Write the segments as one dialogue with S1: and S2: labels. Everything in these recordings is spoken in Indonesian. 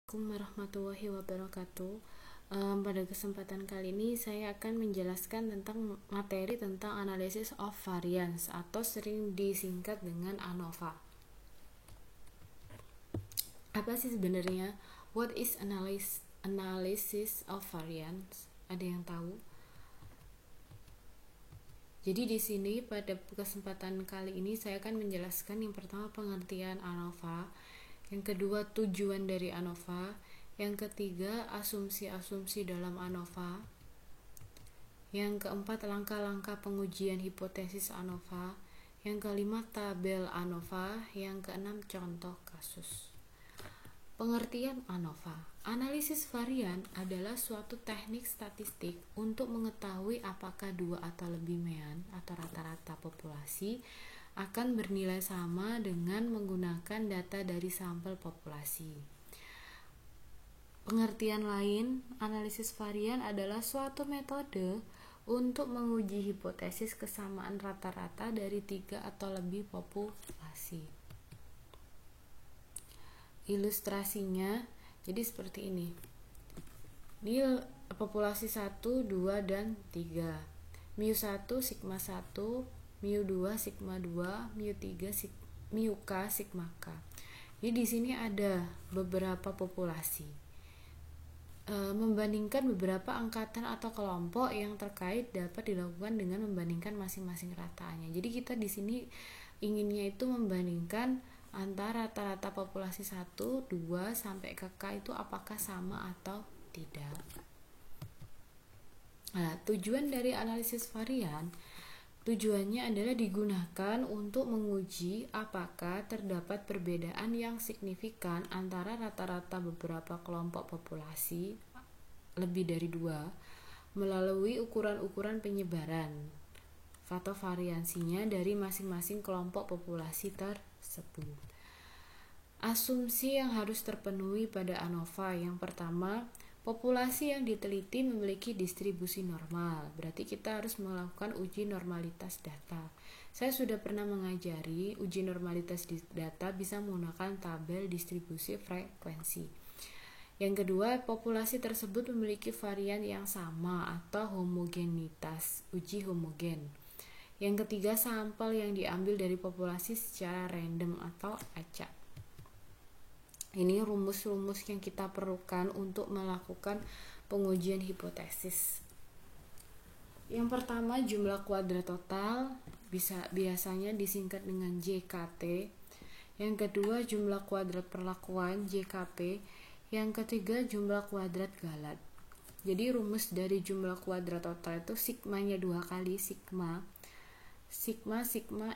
S1: Assalamualaikum warahmatullahi wabarakatuh. Pada kesempatan kali ini saya akan menjelaskan tentang materi tentang analysis of variance atau sering disingkat dengan ANOVA. Apa sih sebenarnya? What is analysis of variance? Ada yang tahu? Jadi di sini pada kesempatan kali ini saya akan menjelaskan yang pertama pengertian ANOVA, yang kedua tujuan dari ANOVA, yang ketiga asumsi-asumsi dalam ANOVA, yang keempat langkah-langkah pengujian hipotesis ANOVA, yang kelima tabel ANOVA, yang keenam contoh kasus. Pengertian ANOVA. Analisis varian adalah suatu teknik statistik untuk mengetahui apakah dua atau lebih mean atau rata-rata populasi akan bernilai sama dengan menggunakan data dari sampel populasi. Pengertian lain, analisis varian adalah suatu metode untuk menguji hipotesis kesamaan rata-rata dari 3 atau lebih populasi. Ilustrasinya jadi seperti ini. Ini populasi 1, 2, dan 3. Mu 1, sigma 1, mu 2, sigma 2, mu 3, mu k, sigma k. Jadi di sini ada beberapa populasi. Membandingkan beberapa angkatan atau kelompok yang terkait dapat dilakukan dengan membandingkan masing-masing rataannya. Jadi kita di sini inginnya itu membandingkan antara rata-rata populasi 1, 2 sampai ke K itu apakah sama atau tidak. Nah, tujuan dari analisis varian, tujuannya adalah digunakan untuk menguji apakah terdapat perbedaan yang signifikan antara rata-rata beberapa kelompok populasi lebih dari 2 melalui ukuran-ukuran penyebaran atau variansinya dari masing-masing kelompok populasi tersebut. Asumsi yang harus terpenuhi pada ANOVA. Yang pertama, populasi yang diteliti memiliki distribusi normal. Berarti kita harus melakukan uji normalitas data. Saya sudah pernah mengajari uji normalitas data bisa menggunakan tabel distribusi frekuensi. Yang kedua, populasi tersebut memiliki varian yang sama atau homogenitas, uji homogen. Yang ketiga, sampel yang diambil dari populasi secara random atau acak. Ini rumus-rumus yang kita perlukan untuk melakukan pengujian hipotesis. Yang pertama, jumlah kuadrat total biasanya disingkat dengan JKT. Yang kedua, jumlah kuadrat perlakuan JKP. Yang ketiga, jumlah kuadrat galat. Jadi rumus dari jumlah kuadrat total itu sigmanya 2 kali sigma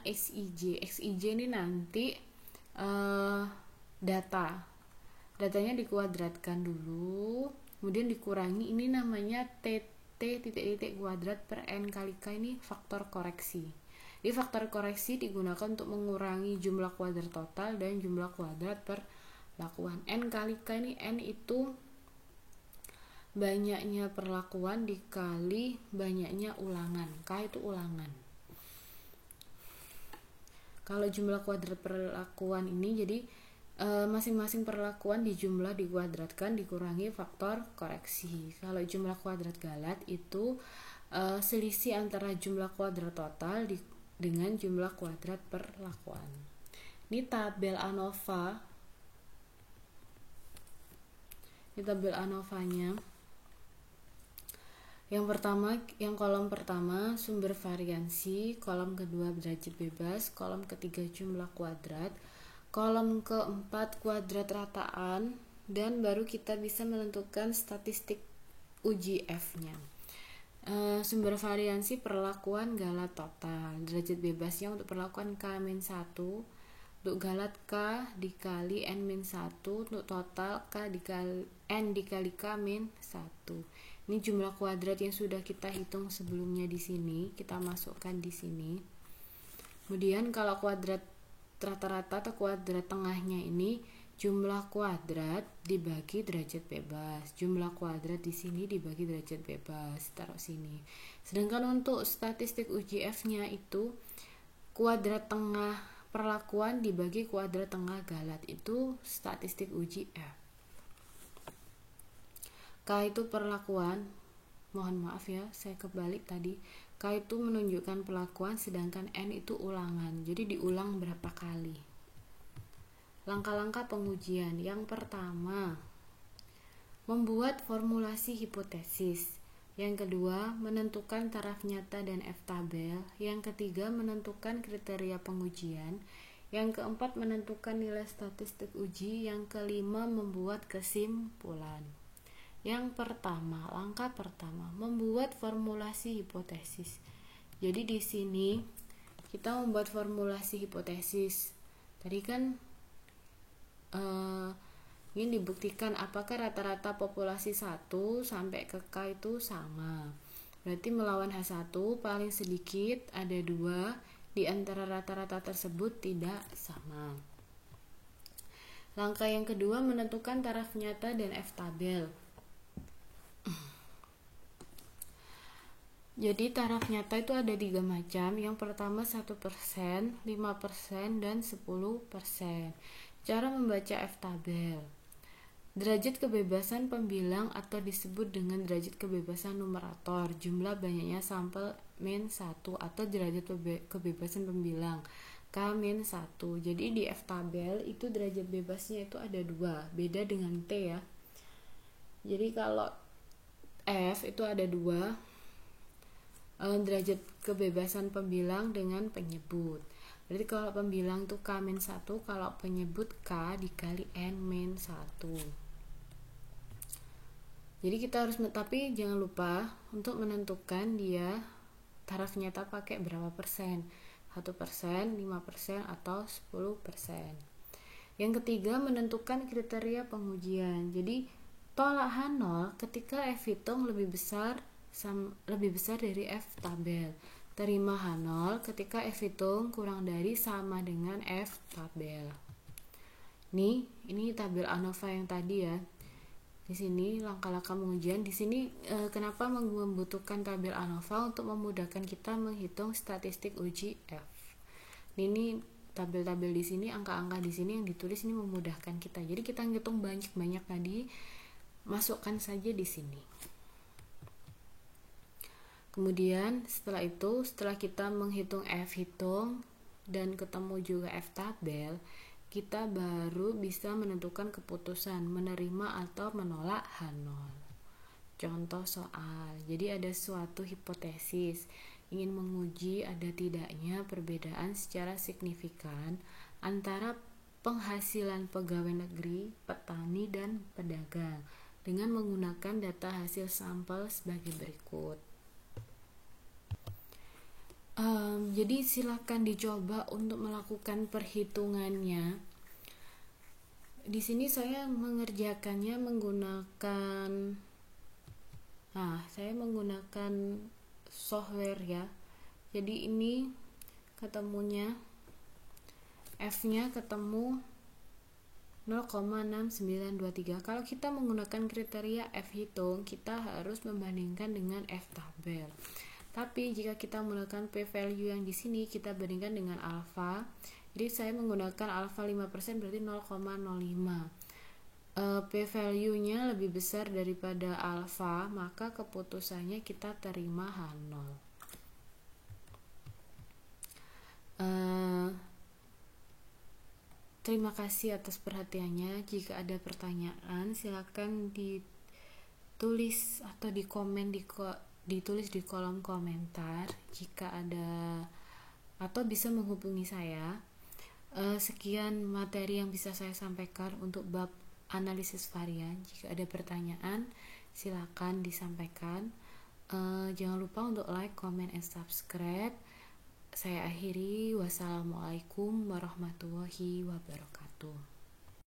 S1: Xij ini nanti datanya dikuadratkan dulu, kemudian dikurangi, ini namanya titik kuadrat per n kali k, ini faktor koreksi. Jadi faktor koreksi digunakan untuk mengurangi jumlah kuadrat total dan jumlah kuadrat perlakuan. N kali k ini, n itu banyaknya perlakuan dikali banyaknya ulangan, k itu ulangan. Kalau jumlah kuadrat perlakuan ini jadi masing-masing perlakuan dijumlah dikuadratkan dikurangi faktor koreksi. Kalau jumlah kuadrat galat itu selisih antara jumlah kuadrat total dengan jumlah kuadrat perlakuan. Ini tabel ANOVA. Ini tabel ANOVA-nya. Yang kolom pertama sumber variansi, kolom kedua derajat bebas, kolom ketiga jumlah kuadrat, kolom keempat kuadrat rataan, dan baru kita bisa menentukan statistik uji F-nya. Sumber variansi perlakuan galat total, derajat bebasnya untuk perlakuan K-1, untuk galat K dikali N-1, untuk total K dikali N dikali K-1. Ini jumlah kuadrat yang sudah kita hitung sebelumnya di sini, kita masukkan di sini. Kemudian kalau kuadrat rata-rata atau kuadrat tengahnya ini jumlah kuadrat dibagi derajat bebas. Jumlah kuadrat di sini dibagi derajat bebas, taruh sini. Sedangkan untuk statistik uji F-nya itu kuadrat tengah perlakuan dibagi kuadrat tengah galat, itu statistik uji F. itu perlakuan, mohon maaf ya, saya kebalik tadi. K itu menunjukkan perlakuan, sedangkan N itu ulangan, jadi diulang berapa kali. Langkah-langkah pengujian. Yang pertama, membuat formulasi hipotesis. Yang kedua, menentukan taraf nyata dan F-tabel. Yang ketiga, menentukan kriteria pengujian. Yang keempat, menentukan nilai statistik uji. Yang kelima, membuat kesimpulan. Yang pertama, langkah pertama, membuat formulasi hipotesis. Jadi di sini kita membuat formulasi hipotesis. Tadi kan ingin dibuktikan apakah rata-rata populasi 1 sampai ke K itu sama. Berarti melawan H1 paling sedikit ada 2 di antara rata-rata tersebut tidak sama. Langkah yang kedua, menentukan taraf nyata dan F-tabel. Jadi taraf nyata itu ada 3 macam. Yang pertama 1%, 5%, dan 10%. Cara membaca F-tabel. Derajat kebebasan pembilang atau disebut dengan derajat kebebasan numerator, jumlah banyaknya sampel min 1, atau derajat kebebasan pembilang K-1. Jadi di F-tabel itu derajat bebasnya itu ada 2, beda dengan T ya. Jadi kalau F itu ada 2, derajat kebebasan pembilang dengan penyebut. Berarti kalau pembilang itu K-1, kalau penyebut K dikali N-1. Jadi kita harus, tapi jangan lupa untuk menentukan dia taraf nyata pakai berapa persen. 1%, 5%, atau 10%. Yang ketiga, menentukan kriteria pengujian. Jadi tolak H0 ketika F hitung lebih besar dari F tabel. Terima H0 ketika F hitung kurang dari sama dengan F tabel. Ini tabel ANOVA yang tadi ya. Di sini langkah-langkah pengujian. Di sini kenapa membutuhkan tabel ANOVA? Untuk memudahkan kita menghitung statistik uji F. Ini tabel-tabel di sini, angka-angka di sini yang ditulis ini memudahkan kita. Jadi kita ngitung banyak-banyak tadi, masukkan saja di sini. Kemudian setelah kita menghitung F hitung dan ketemu juga F tabel, kita baru bisa menentukan keputusan menerima atau menolak H0. Contoh soal. Jadi ada suatu hipotesis ingin menguji ada tidaknya perbedaan secara signifikan antara penghasilan pegawai negeri, petani, dan pedagang dengan menggunakan data hasil sampel sebagai berikut. Jadi silakan dicoba untuk melakukan perhitungannya. Di sini saya mengerjakannya saya menggunakan software ya. Jadi ini ketemunya F-nya ketemu 0,6923. Kalau kita menggunakan kriteria F hitung, kita harus membandingkan dengan F tabel. Tapi jika kita menggunakan p-value yang di sini, kita bandingkan dengan alfa. Jadi saya menggunakan alfa 5%, berarti 0,05. P-value-nya lebih besar daripada alfa, maka keputusannya kita terima H0. Terima kasih atas perhatiannya. Jika ada pertanyaan, silakan ditulis atau ditulis di kolom komentar jika ada, atau bisa menghubungi saya. Sekian materi yang bisa saya sampaikan untuk bab analisis varian. Jika ada pertanyaan, silakan disampaikan. Jangan lupa untuk like, comment, and subscribe. Saya akhiri. Wassalamualaikum warahmatullahi wabarakatuh.